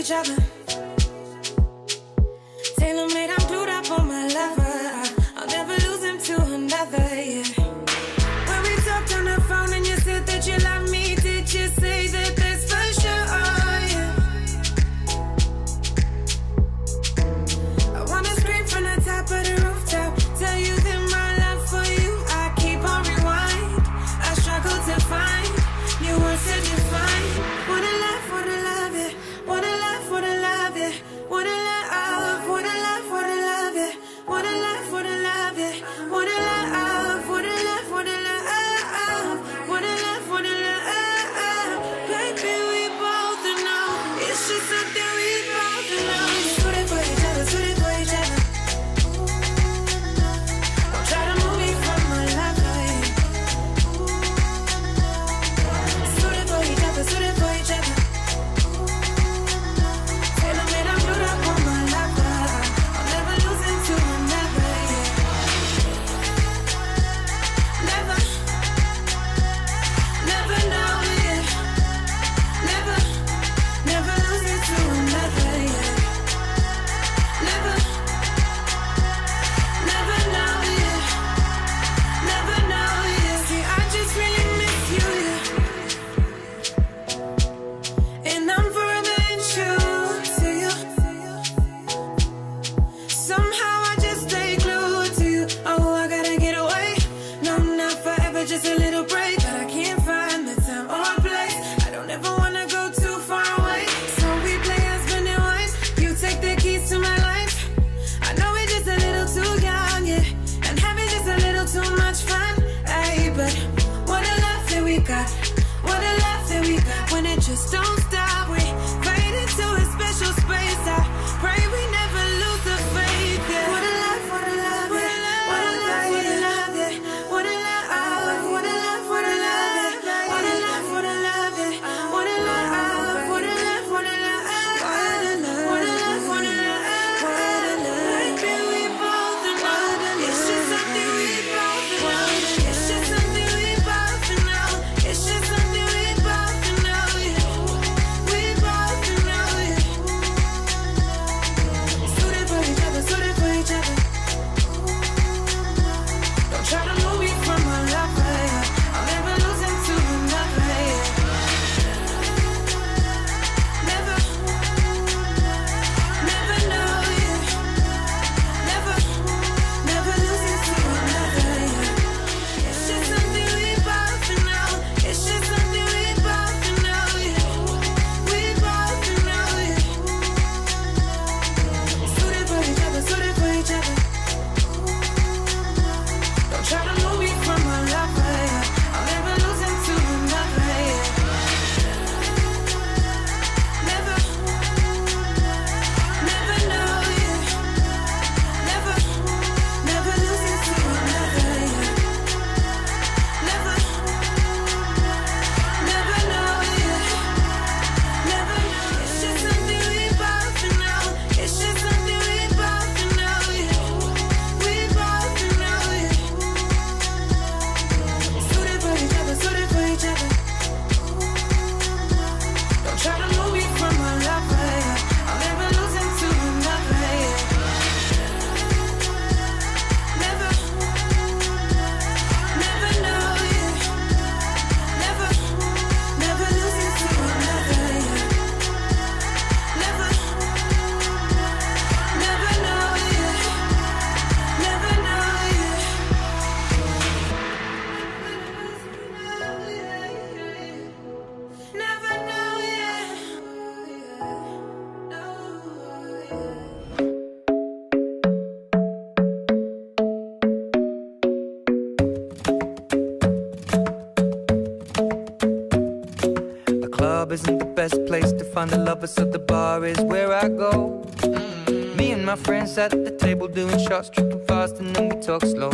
each other. Tailor-made, I'm glued up on my lover. I'll never lose him to another, yeah. When we talked on the phone and you said that you love me, did you say that that's for sure, yeah? I wanna scream from the top of the rooftop, tell you that my love for you, I keep on rewind. I struggle to find new words to define. What a love, yeah. What a love, yeah. What a love, what a love, what a love, yeah. What a love, yeah. What a love, what a love, what a love, what a love, what a love. Baby, we both know it's just something we both know. Suited for each other, suited for each other. Don't try to move me from my lover, yeah. Suited for each other, suited for each other. Tailor-made, I'm glued up on my lover. I'll never lose him to another, yeah. Never, never know, yeah. Never, never lose it to another, yeah. Never, never know, yeah. Never know, yeah. See, I just really miss you, yeah. And I'm forever in true to you. Somehow I just stay glued to you. Oh, I gotta get away. No, not forever, just a little break. But I can't find the time or place. I don't ever wanna go too far away. So we play husband and wife. You take the keys to my life. I know we're just a little too young, yeah. And having just a little too much fun, ay. But what a love that we got. What a love that we got. When it just don't stop, we fade into a special space. I pray we never lose the faith, yeah. What a love, what a love, yeah. What a love, what a love, yeah. What a love, what a love, what a love, yeah. What a love, what a love, yeah. What a love, what a love, what a love, what a love, what a love, what a love. Baby, we both know it's just something we both know. It's just something we both know. It's just something we both know, yeah. We both know, yeah. Suited for each other, suited for each other. Don't try to move me from my lover, yeah. I'll never lose him to another, yeah. Never, never know, yeah. Never, never lose him to another, yeah. It's just something we both know. It's just something we both know, yeah. We both know, yeah. Suited for each other, suited for each other. Don't try to move me from my lover, yeah. I'll never lose him to another, yeah. Never, never know, yeah. Never, never lose him to another, yeah. Never, never know, yeah. Never, it's just something we both know. It's just something we both know, yeah. We both know, yeah. Suited for each other, suited for each other. Don't try to move me from my lover, yeah. I'll never lose him to another, yeah. Never, never know, yeah. Never, never lose him to another, yeah. Never, never know, yeah. Never know, yeah. Never know, yeah. The club isn't the best place to find a lover, so the bar is where I go. Me and my friends at the table doing shots, tripping fast, and then we talk slow.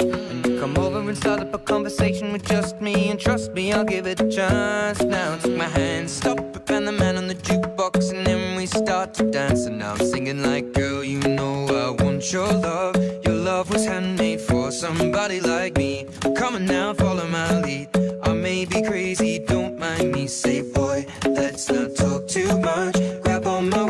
And you come over and start up a conversation with just me, and trust me, I'll give it a chance. Now take my hand, stop it, and the man on the jukebox, and then we start to dance. And now I'm singing like, girl, you know I want your love. Your love was handmade for somebody like me. Come on now, follow my lead. I may be crazy, don't mind me. Say, boy, let's not talk too much. Grab on my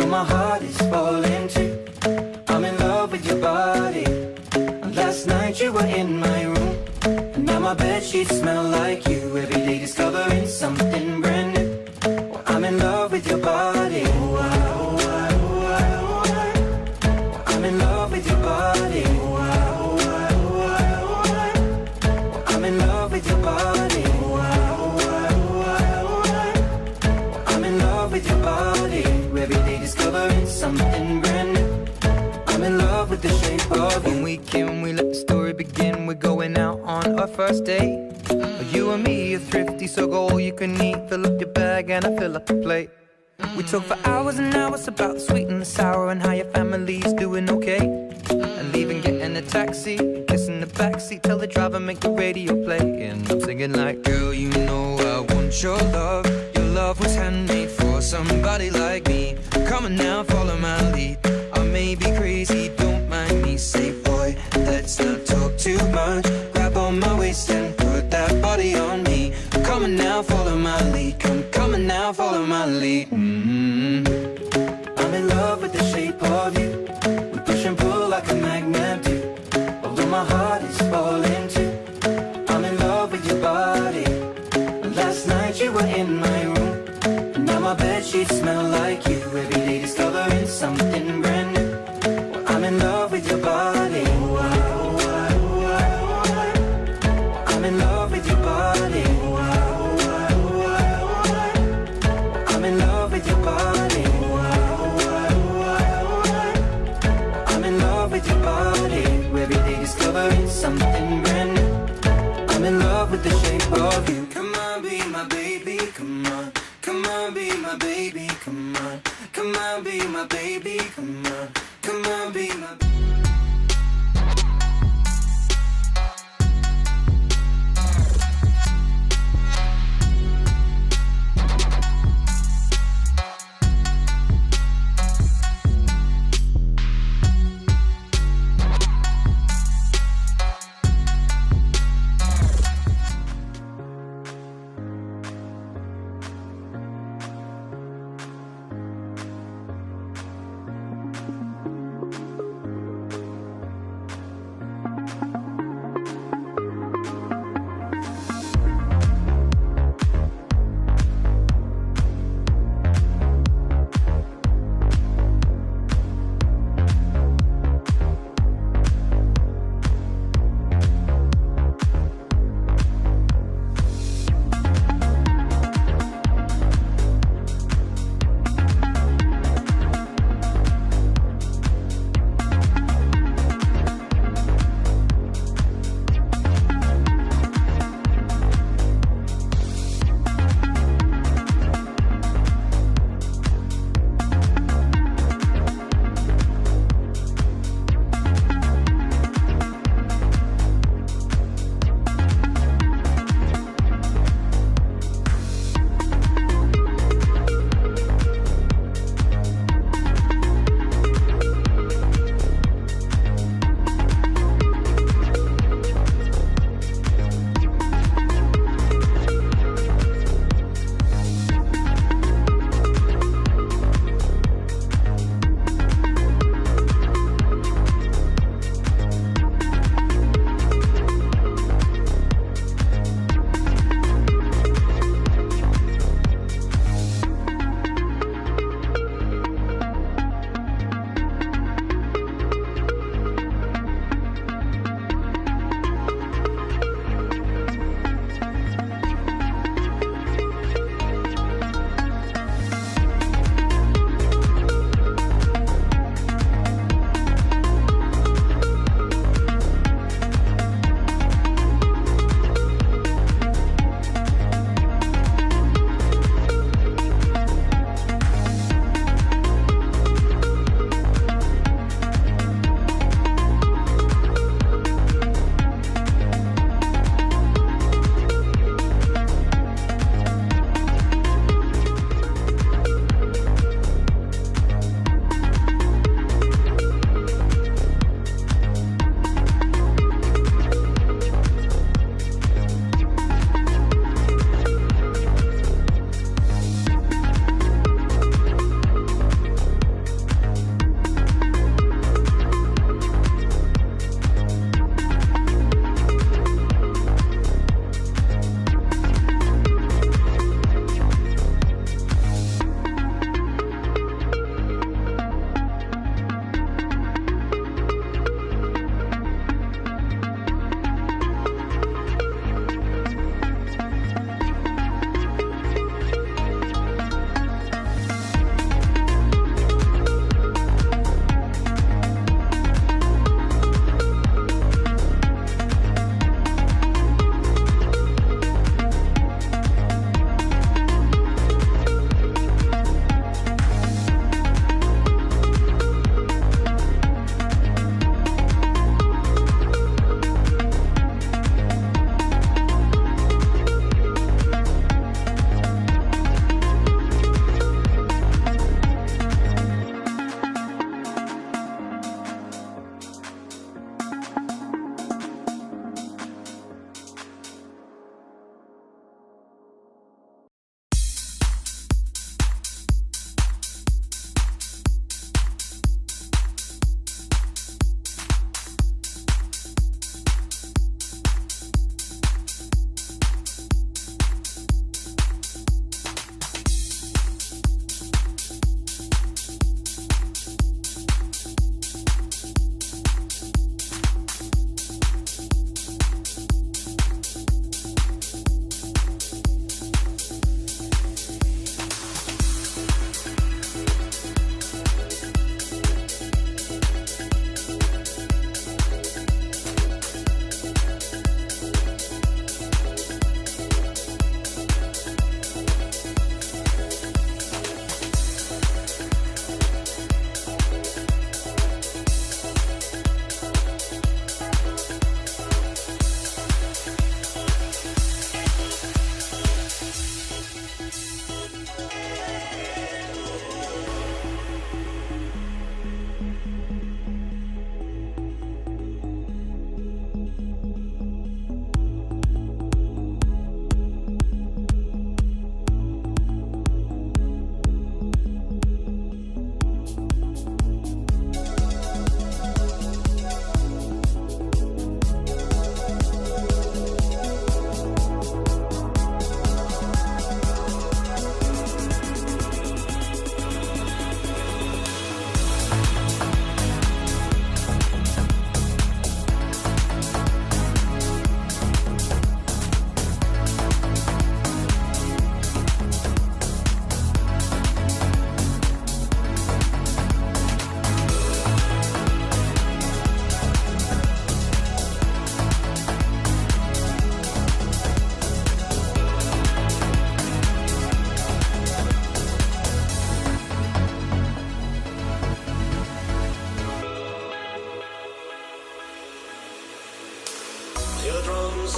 although my heart is falling too. I'm in love with your body. Last night you were in my room, and now my bedsheets smell like you. Every day discovering something brand new. Well, I'm in love with your body. Oh, I, oh, I, oh, I, oh, I. Well, I'm in love with your body. Oh, I, oh, I, oh, I, oh, I. Well, I'm in love with your body. Oh, I, oh, I, oh, I, oh, I. Well, I'm in love with your body. Every day discovering something brand new. I'm in love with the shape of you. When we can, we let the story begin. We're going out on our first date. You and me are thrifty, so go all you can eat. Fill up your bag and I fill up the plate. We talk for hours and hours about the sweet and the sour, and how your family's doing okay. And leaving, getting a taxi, kissing the backseat, tell the driver make the radio play. And I'm singing like, girl, you know I want your love. Your love was handmade for somebody like me. Come on now, follow my lead. I may be crazy, don't mind me. Say, boy, let's not talk too much. Grab on my waist and put that body on me. Come on now, follow my lead. Come on now, follow my lead. I'm in love with the shape of you. We push and pull like a magnet do. Although my heart is falling too. I'm in love with your body. Last night you were in my room, and now my bedsheets smell like you. Every day discovering something brand new. Well, I'm in love with your body. Oh, I, oh, I, oh, I, oh, I. Well, I'm in love with your body. Oh, I, oh, I, oh, I, oh, I. Well, I'm in love with your body. Oh, I, oh, I, oh, I, oh, I. Well, I'm in love with your body. Every day discovering something brand new. I'm in love with the shape of you. Come on, be my baby, come on. Come on, be my baby, come on. Come on, be my baby, come on. Come on, be my baby.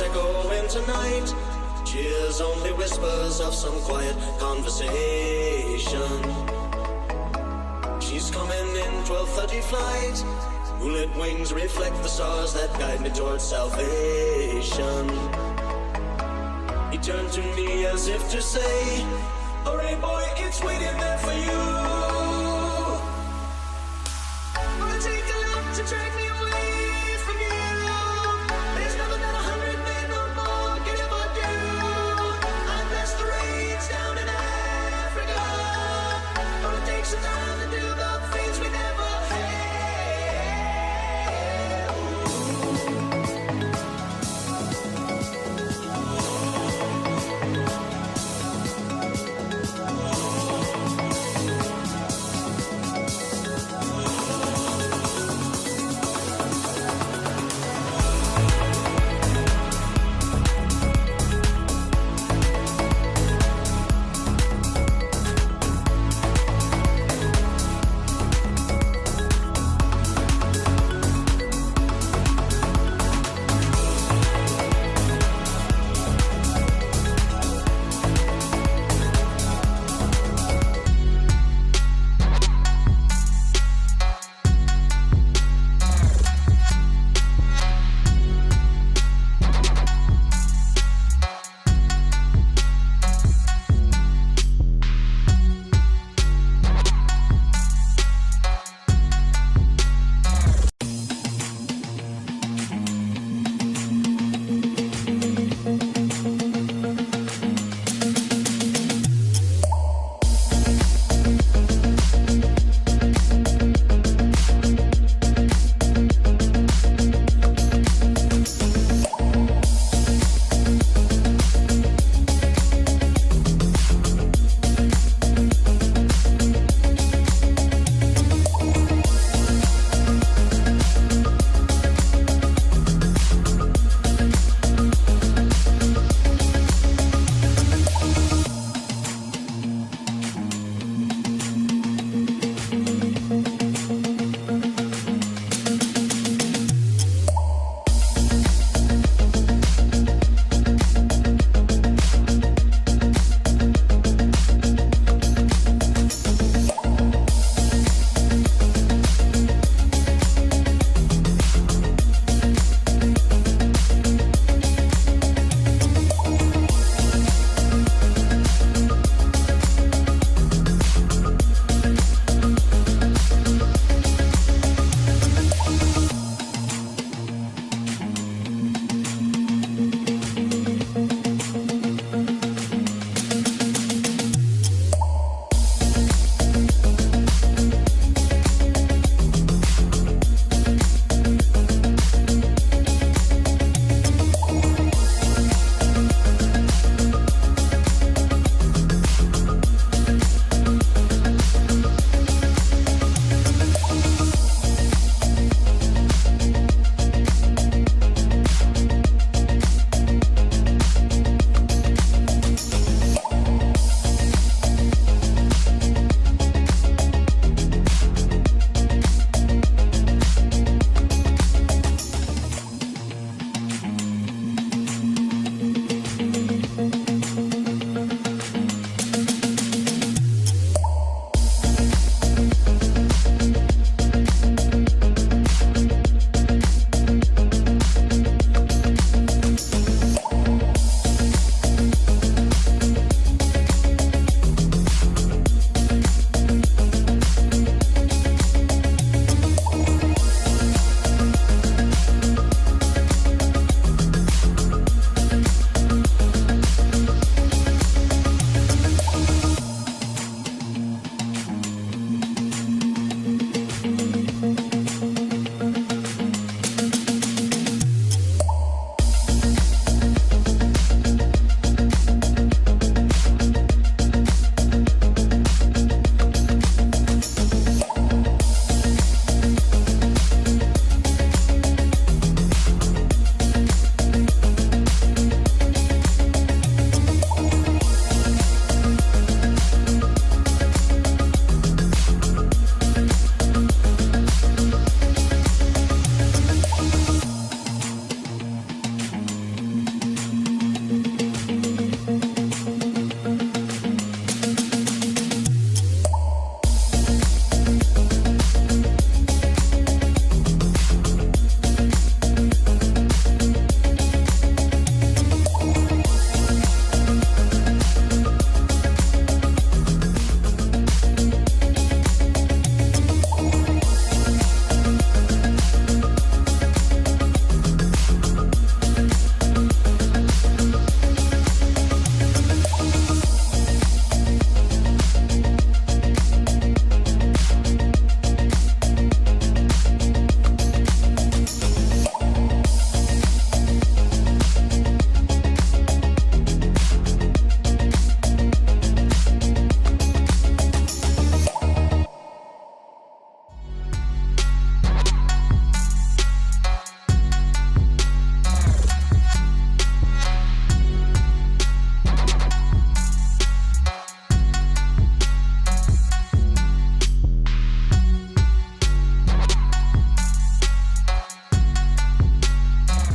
echoing tonight. Cheers only whispers of some quiet conversation. She's coming in 12:30 flight. Moonlit wings reflect the stars that guide me towards salvation. He turned to me as if to say, "Hurry boy, it's waiting there for you." Gonna take a left to train.